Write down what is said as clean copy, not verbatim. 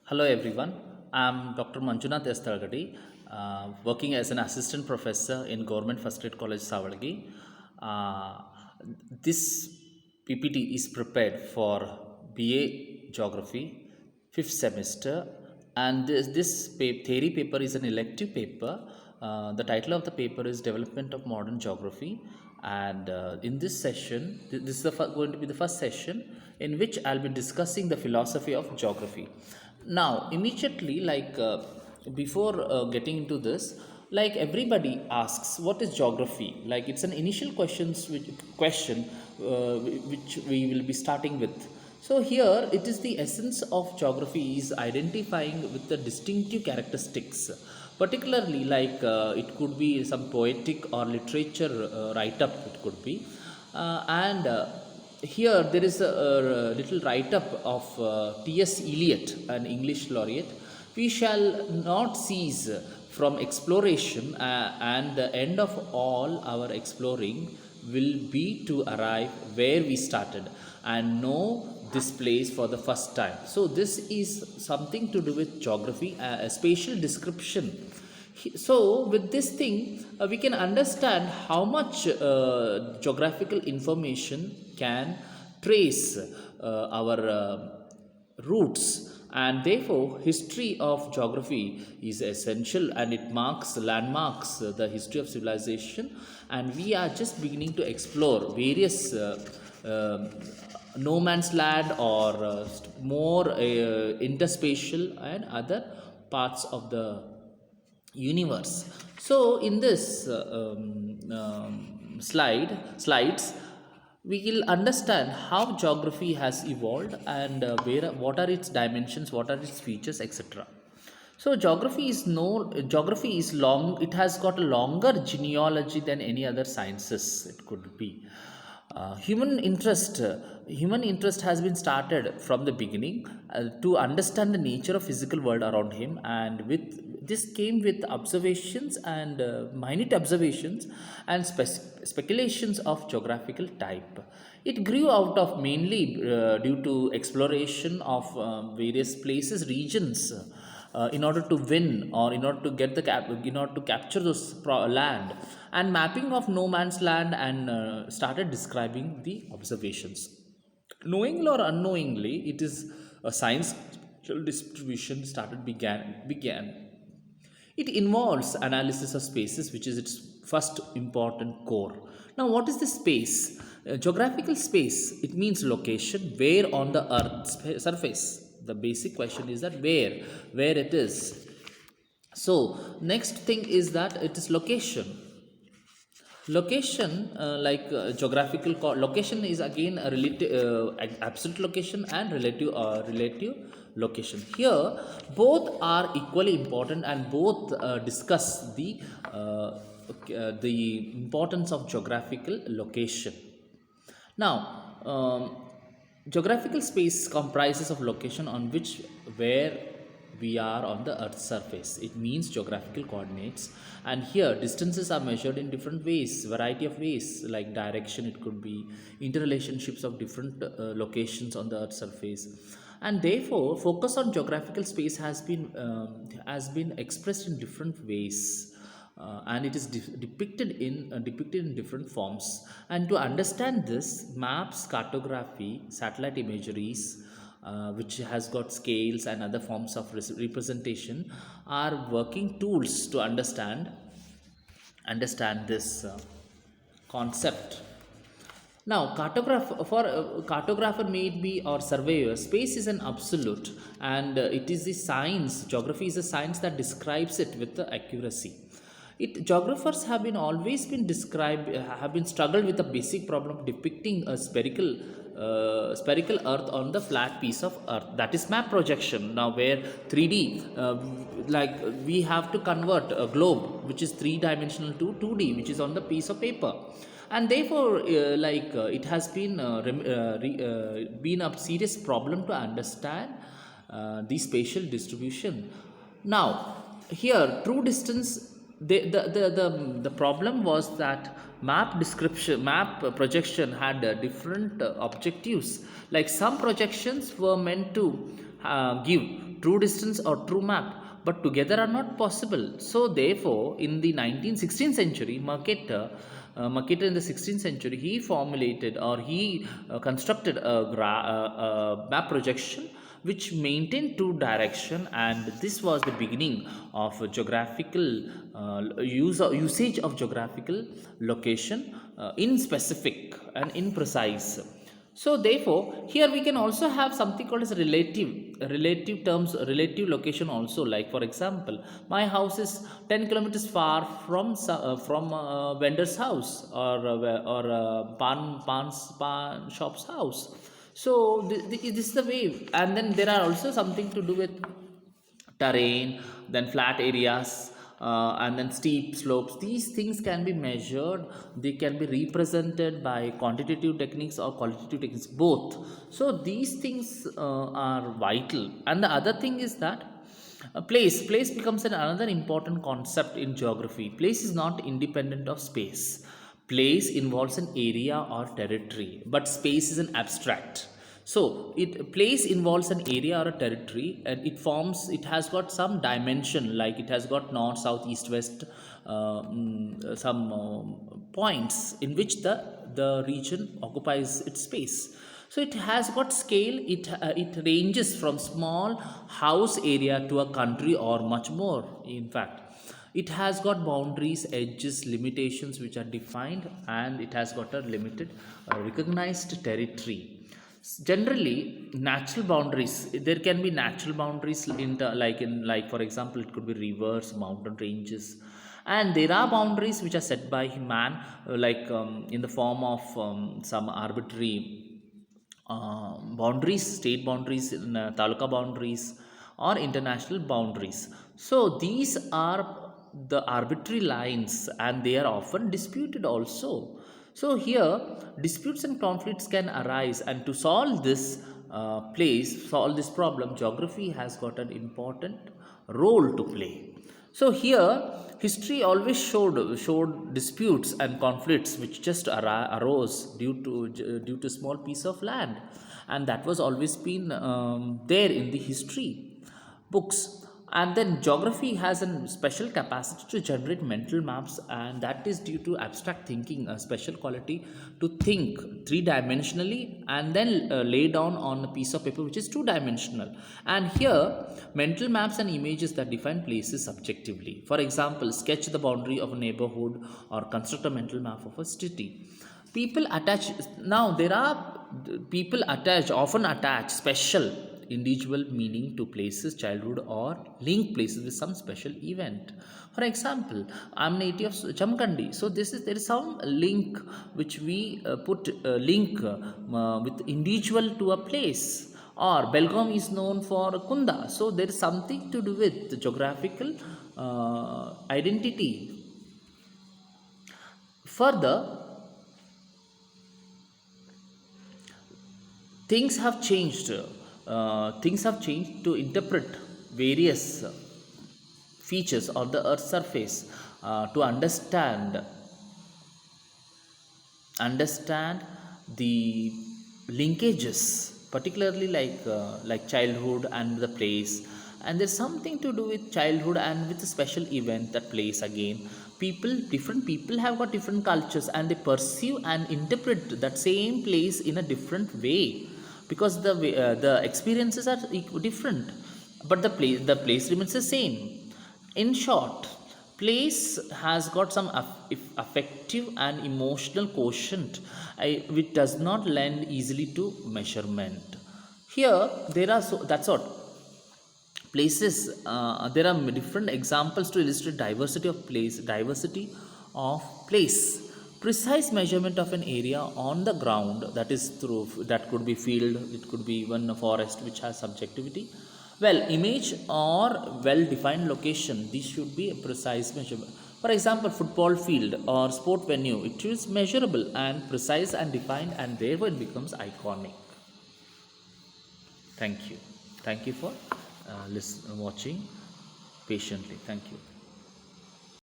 Hello everyone, I'm Dr. Manjunath Estalgadi, working as an assistant professor in Government First Grade College Savalgi. Uh, this PPT is prepared for BA Geography, 5th semester, and this theory paper is an elective paper. The title of the paper is Development of Modern Geography, and in this session, this is going to be the first session in which I'll be discussing the philosophy of geography. Now immediately, before getting into this, like everybody asks what is geography, like it's an initial question which we will be starting with. So here it is, the essence of geography is identifying with the distinctive characteristics, particularly it could be some poetic or literature write up, it could be, and here there is a little write up of T.S. Eliot, an English laureate. We shall not cease from exploration, and the end of all our exploring will be to arrive where we started and know this place for the first time. So, this is something to do with geography, a spatial description. So with this thing, we can understand how much geographical information can trace our roots, and therefore history of geography is essential, and it marks landmarks the history of civilization. And we are just beginning to explore various no man's land, or more interspatial and other parts of the universe. So in this slides, we will understand how geography has evolved, and what are its dimensions, what are its features, etc. So geography is long. It has got a longer genealogy than any other sciences. It could be. Human interest has been started from the beginning to understand the nature of physical world around him, and with this came with observations and minute observations and speculations of geographical type. It grew out of mainly due to exploration of various places, regions, in order to win, or in order to get in order to capture those land, and mapping of no man's land, and started describing the observations. Knowingly or unknowingly, it is a science distribution started began. It involves analysis of spaces, which is its first important core. Now, what is the space? Geographical space, it means location, where on the earth's surface. The basic question is that where it is. So next thing is that it is location. Location, geographical location is again a relative, absolute location, and relative location. Here both are equally important, and both discuss the importance of geographical location. Now, geographical space comprises of location on which where we are on the earth's surface. It means geographical coordinates, and here distances are measured in different ways, variety of ways, like direction, it could be interrelationships of different locations on the earth's surface. And therefore focus on geographical space has been expressed in different ways, and it is depicted in different forms. And to understand this, maps, cartography, satellite imageries, which has got scales and other forms of representation, are working tools to understand this concept. Now, cartographer may it be, or surveyor, space is an absolute, and it is the science. Geography is a science that describes it with the accuracy. Geographers have been always been described have been struggled with the basic problem of depicting a spherical earth on the flat piece of earth. That is map projection. Now where 3D, we have to convert a globe which is 3-dimensional to 2D, which is on the piece of paper. And therefore it has been been a serious problem to understand the spatial distribution. Now here, true distance, the problem was that map projection had different objectives. Like some projections were meant to give true distance or true map, but together are not possible. So therefore, in the 19th 16th century, Mercator in the 16th century, he formulated or he constructed a map projection which maintained two direction, and this was the beginning of a geographical usage of geographical location in specific and in precise. So therefore, here we can also have something called as relative terms, relative location also. Like for example, my house is 10 kilometers far from vendor's house, or pan shop's house. So this is the way. And then there are also something to do with terrain, then flat areas, and then steep slopes. These things can be measured, they can be represented by quantitative techniques or qualitative techniques, both. So these things are vital. And the other thing is that place becomes another important concept in geography. Place is not independent of space. Place involves an area or territory, but space is an abstract. So it place involves an area or a territory, and it has got some dimension, like it has got north, south, east, west, some points in which the region occupies its space. So it has got scale. It ranges from small house area to a country or much more. In fact, it has got boundaries, edges, limitations which are defined, and it has got a limited recognized territory. Generally, natural boundaries, there can be natural boundaries like for example, it could be rivers, mountain ranges, and there are boundaries which are set by man, in the form of some arbitrary boundaries, state boundaries, taluka boundaries, or international boundaries. So these are the arbitrary lines, and they are often disputed also. So here, disputes and conflicts can arise, and to solve this problem, geography has got an important role to play. So here, history always showed disputes and conflicts which just arose due to small piece of land, and that was always been there in the history books. And then geography has a special capacity to generate mental maps, and that is due to abstract thinking, a special quality to think three dimensionally and then lay down on a piece of paper which is two dimensional. And here, mental maps and images that define places subjectively. For example, sketch the boundary of a neighborhood or construct a mental map of a city. People attach now there are people often attach special individual meaning to places, childhood, or link places with some special event. For example, I'm native of Jamkandi, so there is some link which we put link with individual to a place. Or Belgaum is known for Kunda, so there is something to do with the geographical identity. Further, things have changed. Things have changed to interpret various features on the Earth's surface, to understand the linkages, particularly like childhood and the place. And there's something to do with childhood and with a special event that place again. Different people have got different cultures, and they perceive and interpret that same place in a different way, because the experiences are different, but the place remains the same. In short, place has got some affective and emotional quotient, which does not lend easily to measurement. Here there are, so that's what places, there are different examples to illustrate diversity of place. Precise measurement of an area on the ground, that could be field, it could be even a forest which has subjectivity. Well, image or well defined location, this should be a precise measurement. For example, football field or sport venue, it is measurable and precise and defined, and therefore it becomes iconic. Thank you for watching patiently. Thank you.